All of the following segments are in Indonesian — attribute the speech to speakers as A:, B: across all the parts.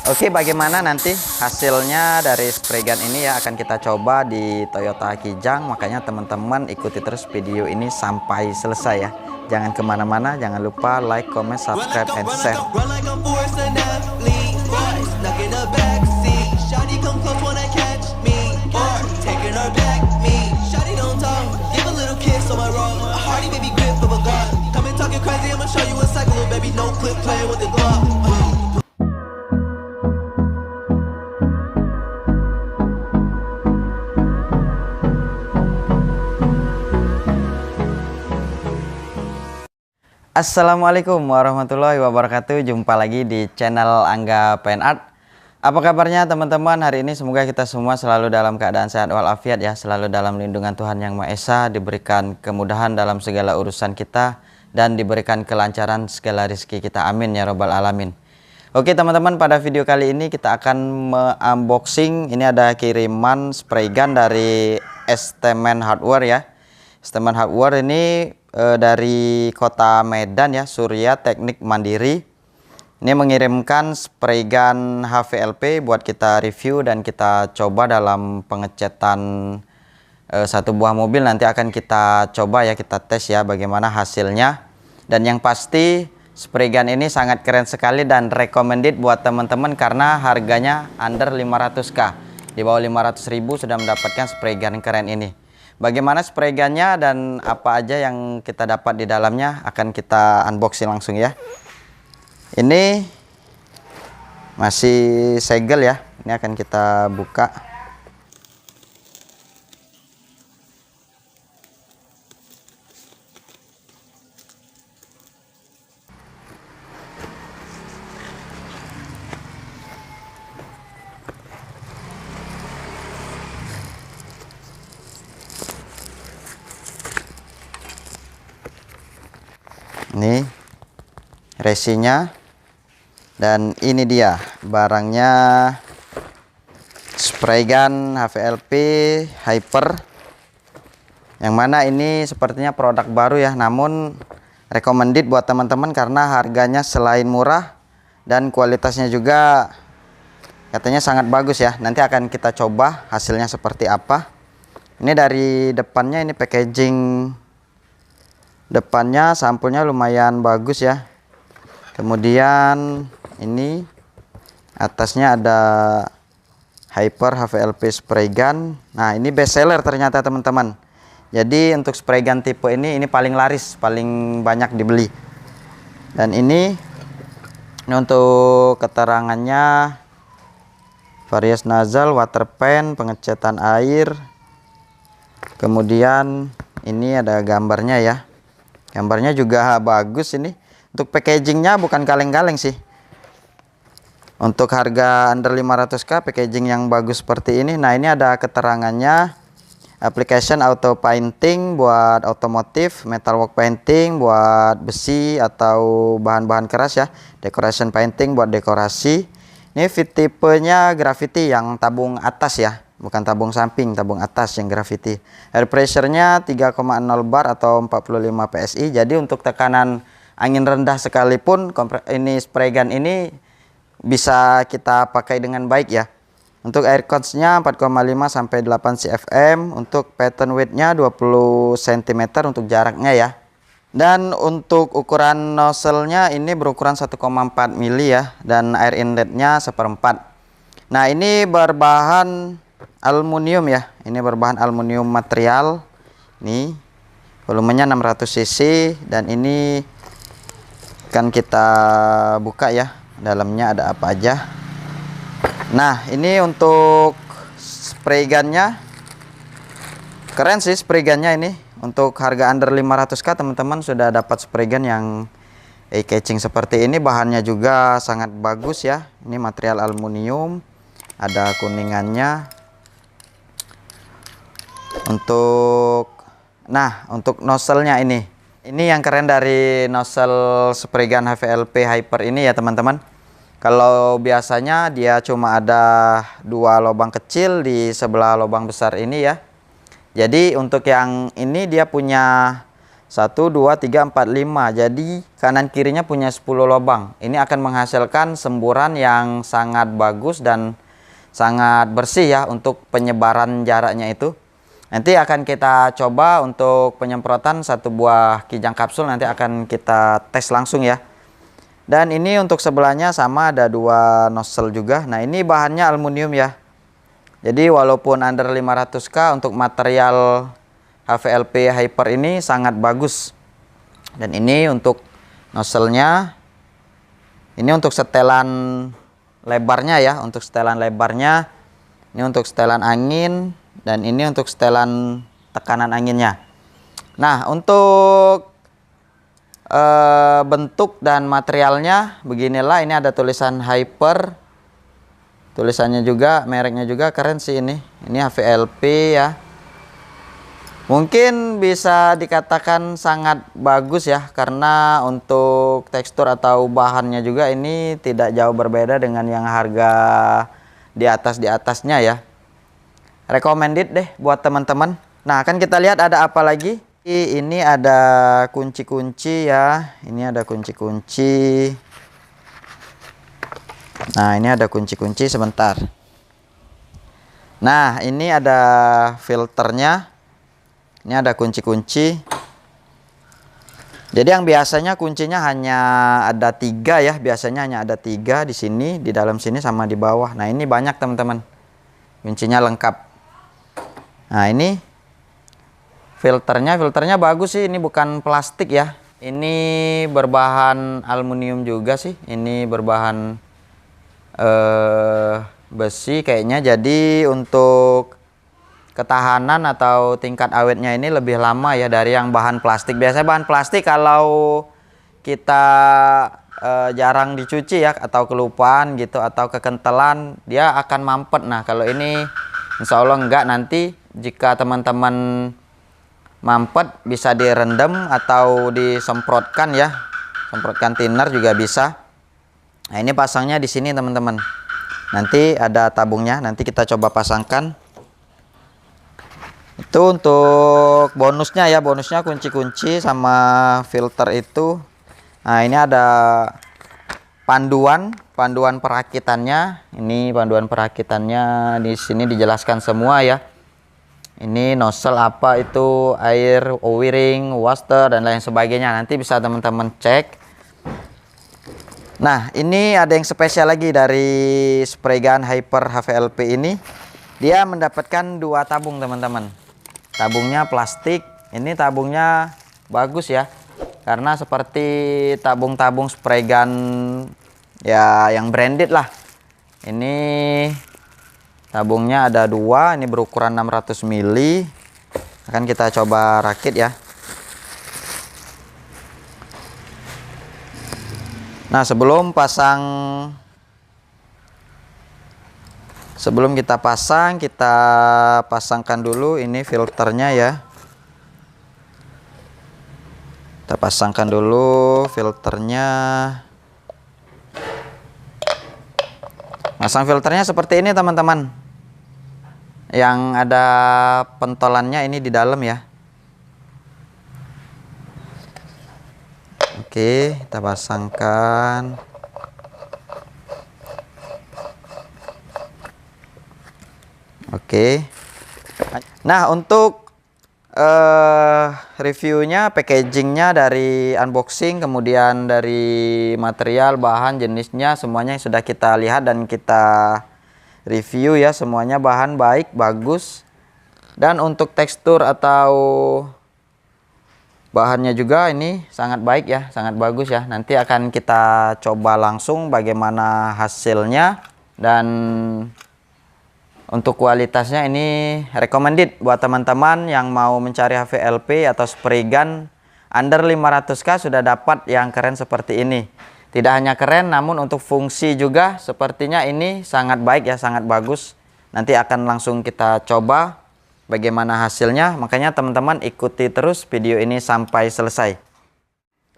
A: Oke, bagaimana nanti hasilnya dari spray gun ini ya, akan kita coba di Toyota Kijang. Makanya teman-teman ikuti terus video ini sampai selesai ya. Jangan kemana-mana, jangan lupa like, comment, subscribe, and share. Assalamualaikum warahmatullahi wabarakatuh. Jumpa lagi di channel Angga Pen Art. Apa kabarnya teman-teman hari ini? Semoga kita semua selalu dalam keadaan sehat walafiat ya, selalu dalam lindungan Tuhan Yang Maha Esa, diberikan kemudahan dalam segala urusan kita dan diberikan kelancaran segala rezeki kita. Amin ya robbal alamin. Oke teman-teman, pada video kali ini kita akan unboxing. Ini ada kiriman spray gun dari Estemen Hardware ya. Estemen Hardware ini dari kota Medan ya, Surya Teknik Mandiri. Ini mengirimkan spray gun HVLP buat kita review dan kita coba dalam pengecetan satu buah mobil. Nanti akan kita coba ya, kita tes ya bagaimana hasilnya. Dan yang pasti spray gun ini sangat keren sekali dan recommended buat teman-teman karena harganya under 500k. Di bawah 500.000 sudah mendapatkan spray gun keren ini. Bagaimana spray gunnya dan apa aja yang kita dapat di dalamnya akan kita unboxing langsung ya. Ini masih segel ya. Ini akan kita buka. Ini resinya dan ini dia barangnya, spray gun HVLP Hyper, yang mana ini sepertinya produk baru ya, namun recommended buat teman-teman karena harganya selain murah dan kualitasnya juga katanya sangat bagus ya. Nanti akan kita coba hasilnya seperti apa. Ini dari depannya, ini packaging depannya sampulnya lumayan bagus ya. Kemudian ini atasnya ada Hyper HVLP spray gun. Nah ini best seller ternyata teman-teman. Jadi untuk spray gun tipe ini paling laris, paling banyak dibeli. Dan ini untuk keterangannya, various nozzle, water pen, pengecetan air. Kemudian ini ada gambarnya ya. Gambarnya juga bagus ini. Untuk packagingnya bukan kaleng-kaleng sih. Untuk harga under 500k packaging yang bagus seperti ini. Nah ini ada keterangannya. Application auto painting buat otomotif, metalwork painting buat besi atau bahan-bahan keras ya. Decoration painting buat dekorasi. Ini tipenya graffiti yang tabung atas ya. Bukan tabung samping, tabung atas yang graffiti. Air pressure-nya 3,0 bar atau 45 PSI. Jadi untuk tekanan angin rendah sekalipun ini spray gun ini bisa kita pakai dengan baik ya. Untuk air cones-nya 4,5 sampai 8 cfm. Untuk pattern width-nya 20 cm untuk jaraknya ya. Dan untuk ukuran nozzle-nya ini berukuran 1,4 mili ya. Dan air inlet-nya 1/4. Nah ini berbahan aluminium ya. Ini berbahan aluminium material. Ini volumenya 600 cc dan ini akan kita buka ya. Dalamnya ada apa aja. Nah, ini untuk spray gunnya keren sih spray gunnya ini. Untuk harga under 500k teman-teman sudah dapat spray gun yang eye-catching seperti ini. Bahannya juga sangat bagus ya. Ini material aluminium. Ada kuningannya. Untuk nozzle-nya ini yang keren dari nozzle spray gun HVLP Hyper ini ya teman-teman. Kalau biasanya dia cuma ada 2 lubang kecil di sebelah lubang besar ini ya. Jadi untuk yang ini dia punya 1, 2, 3, 4, 5. Jadi kanan kirinya punya 10 lubang. Ini akan menghasilkan semburan yang sangat bagus dan sangat bersih ya untuk penyebaran jaraknya itu. Nanti akan kita coba untuk penyemprotan satu buah kijang kapsul, nanti akan kita tes langsung ya. Dan ini untuk sebelahnya sama, ada 2 nozzle juga. Nah, ini bahannya aluminium ya. Jadi walaupun under 500k untuk material HVLP Hyper ini sangat bagus. Dan ini untuk nozzle-nya. Ini untuk setelan lebarnya ya, untuk setelan lebarnya. Ini untuk setelan angin dan ini untuk setelan tekanan anginnya. Nah, untuk bentuk dan materialnya beginilah. Ini ada tulisan Hyper. Tulisannya juga, mereknya juga keren sih ini. Ini HVLP ya. Mungkin bisa dikatakan sangat bagus ya, karena untuk tekstur atau bahannya juga ini tidak jauh berbeda dengan yang harga di atasnya ya. Recommended deh buat teman-teman. Nah, akan kita lihat ada apa lagi. Ini ada kunci-kunci ya. Ini ada kunci-kunci. Nah, ini ada kunci-kunci sebentar. Nah, ini ada filternya. Ini ada kunci-kunci. Jadi yang biasanya kuncinya hanya ada 3 ya. Biasanya hanya ada 3 di sini, di dalam sini sama di bawah. Nah, ini banyak teman-teman. Kuncinya lengkap. Nah, ini filternya bagus sih. Ini bukan plastik ya. Ini berbahan aluminium juga sih. Ini berbahan besi kayaknya. Jadi untuk ketahanan atau tingkat awetnya ini lebih lama ya dari yang bahan plastik. Biasanya bahan plastik kalau kita jarang dicuci ya, atau kelupaan gitu, atau kekentalan, dia akan mampet. Nah, kalau ini insya Allah enggak. Nanti jika teman-teman mampet bisa direndam atau disemprotkan ya, semprotkan thinner juga bisa. Nah, ini pasangnya di sini teman-teman. Nanti ada tabungnya, nanti kita coba pasangkan. Itu untuk bonusnya ya, bonusnya kunci-kunci sama filter itu. Nah, ini ada panduan perakitannya. Ini panduan perakitannya di sini dijelaskan semua ya. Ini nozzle apa itu, air, O-ring, waster dan lain sebagainya. Nanti bisa teman-teman cek. Nah, ini ada yang spesial lagi dari spray gun Hyper HVLP ini. Dia mendapatkan 2 tabung teman-teman. Tabungnya plastik. Ini tabungnya bagus ya, karena seperti tabung-tabung spray gun ya yang branded lah. Ini tabungnya ada 2. Ini berukuran 600 mili. Akan kita coba rakit ya. Nah, sebelum kita pasang, kita pasangkan dulu ini filternya ya. Kita pasangkan dulu filternya. Masang filternya seperti ini teman-teman. Yang ada pentolannya ini di dalam ya. Oke, kita pasangkan. Oke. Nah, untuk reviewnya, packagingnya, dari unboxing, kemudian dari material, bahan, jenisnya, semuanya sudah kita lihat dan kita review ya. Semuanya bahan baik, bagus. Dan untuk tekstur atau bahannya juga ini sangat baik ya, sangat bagus ya. Nanti akan kita coba langsung bagaimana hasilnya. Dan untuk kualitasnya ini recommended buat teman-teman yang mau mencari HVLP atau spray gun under 500k sudah dapat yang keren seperti ini. Tidak hanya keren, namun untuk fungsi juga sepertinya ini sangat baik ya, sangat bagus. Nanti akan langsung kita coba bagaimana hasilnya. Makanya teman-teman ikuti terus video ini sampai selesai.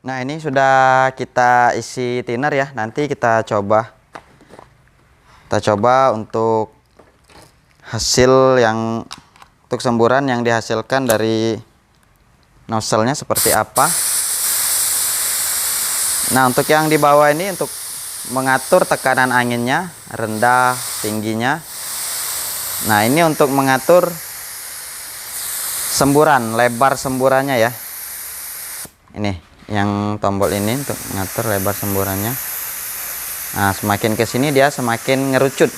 A: Nah, ini sudah kita isi thinner ya. Nanti kita coba untuk hasil yang untuk semburan yang dihasilkan dari nozzle-nya seperti apa. Nah, untuk yang di bawah ini untuk mengatur tekanan anginnya, rendah, tingginya. Nah, ini untuk mengatur semburan, lebar semburannya ya. Ini yang tombol ini untuk mengatur lebar semburannya. Nah, semakin ke sini dia semakin ngerucut.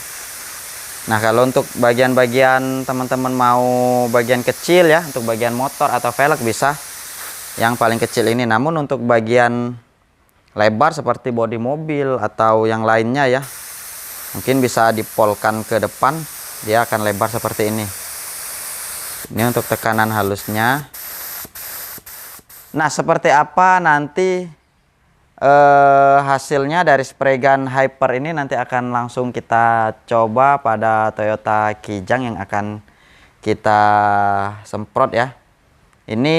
A: Nah, kalau untuk bagian-bagian teman-teman mau bagian kecil ya, untuk bagian motor atau velg bisa yang paling kecil ini. Namun untuk bagian lebar seperti bodi mobil atau yang lainnya ya, mungkin bisa dipolkan ke depan, dia akan lebar seperti ini. Ini untuk tekanan halusnya. Nah, seperti apa nanti hasilnya dari spray gun Hyper ini nanti akan langsung kita coba pada Toyota Kijang yang akan kita semprot ya. Ini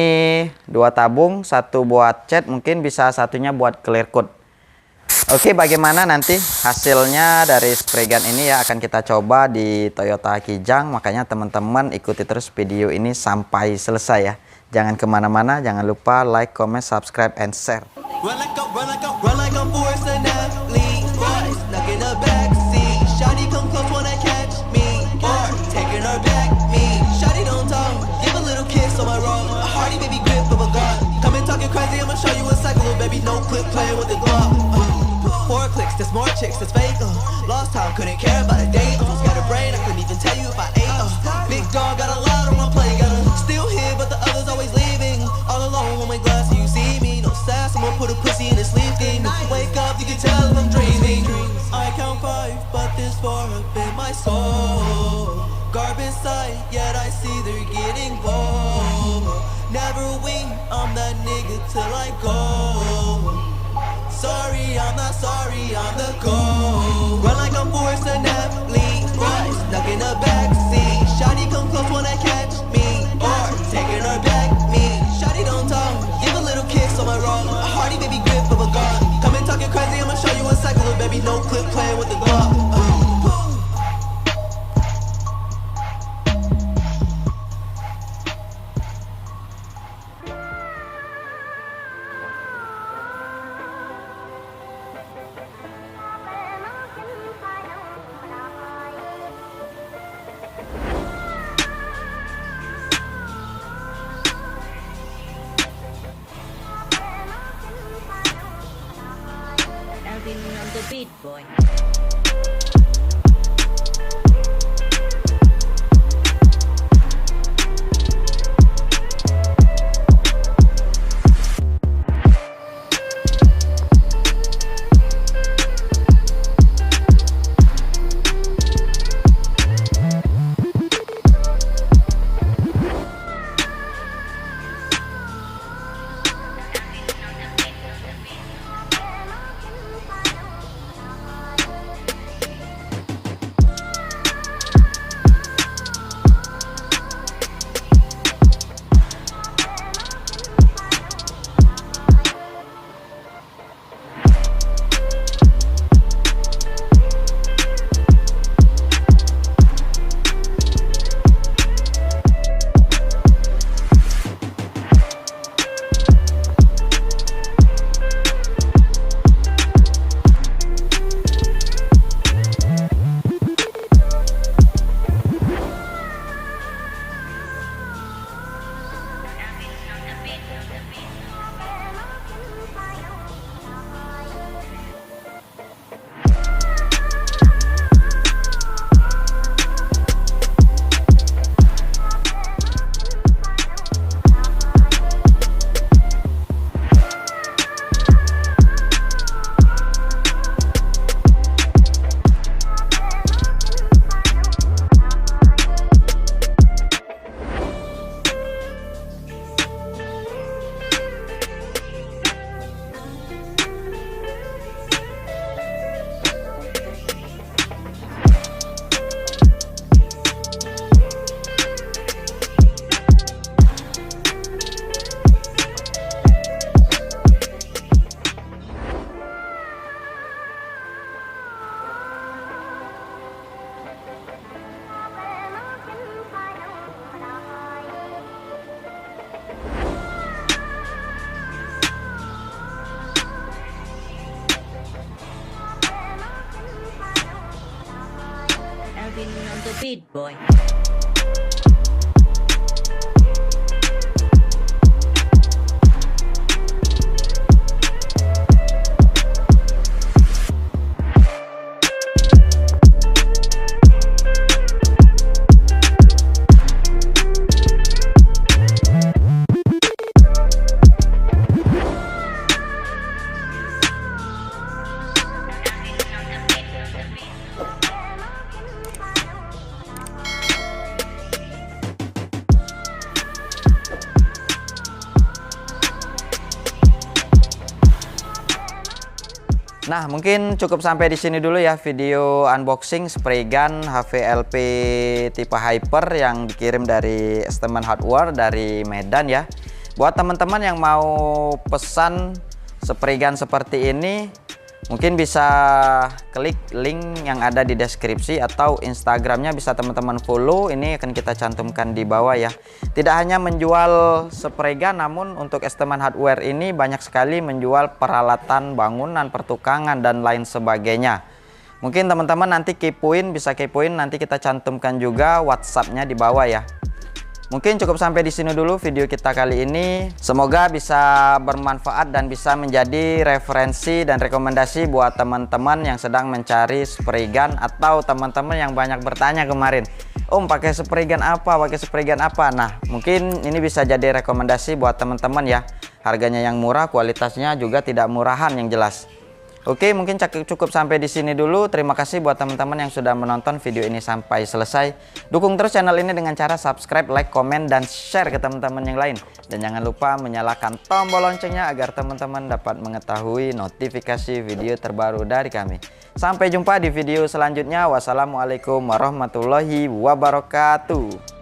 A: 2 tabung, 1 buat cat, mungkin bisa satunya buat clear coat. Oke, bagaimana nanti hasilnya dari spray gun ini ya, akan kita coba di Toyota Kijang. Makanya teman-teman ikuti terus video ini sampai selesai ya. Jangan kemana-mana, jangan lupa like, comment, subscribe, and share.
B: There's more chicks that's fake. Lost time, couldn't care about a date. Got a brain, I couldn't even tell you if I ate. Big dog got a lot on my plate. Got a still here, but the others always leaving. All alone on my glass, you see me. No sass, I'ma put a pussy in a sleep game. Wake up, you can tell if I'm dreaming. I count 5, but there's 4 up in my soul. Garbage sight, yet I see they're getting bold. Never win, I'm that nigga till I go. Sorry, I'm not sorry, I'm the goal. Run like I'm Forrest and athlete. Right, stuck in the backseat. Shawty come close, wanna catch me. Or taking her back, me. Shawty don't talk, give a little kiss on my wrong. A hearty baby grip of a gun. Come and talking crazy, I'ma show you a cycle of baby. No clip playing with the Glock.
C: Alvin on the beat, boy. Alvin on the beat, boy.
A: Nah, mungkin cukup sampai di sini dulu ya video unboxing spray gun HVLP tipe Hyper yang dikirim dari Eastman Hardware dari Medan ya. Buat teman-teman yang mau pesan spray gun seperti ini, mungkin bisa klik link yang ada di deskripsi atau Instagramnya bisa teman-teman follow. Ini akan kita cantumkan di bawah ya. Tidak hanya menjual spray gun, namun untuk Eastman Hardware ini banyak sekali menjual peralatan bangunan, pertukangan, dan lain sebagainya. Mungkin teman-teman nanti bisa kepoin, nanti kita cantumkan juga WhatsApp-nya di bawah ya. Mungkin cukup sampai di sini dulu video kita kali ini. Semoga bisa bermanfaat dan bisa menjadi referensi dan rekomendasi buat teman-teman yang sedang mencari spray gun, atau teman-teman yang banyak bertanya kemarin, Om pakai spray gun apa, pakai spray gun apa. Nah, mungkin ini bisa jadi rekomendasi buat teman-teman ya. Harganya yang murah, kualitasnya juga tidak murahan yang jelas. Oke, mungkin cukup sampai di sini dulu. Terima kasih buat teman-teman yang sudah menonton video ini sampai selesai. Dukung terus channel ini dengan cara subscribe, like, komen, dan share ke teman-teman yang lain. Dan jangan lupa menyalakan tombol loncengnya agar teman-teman dapat mengetahui notifikasi video terbaru dari kami. Sampai jumpa di video selanjutnya. Wassalamualaikum warahmatullahi wabarakatuh.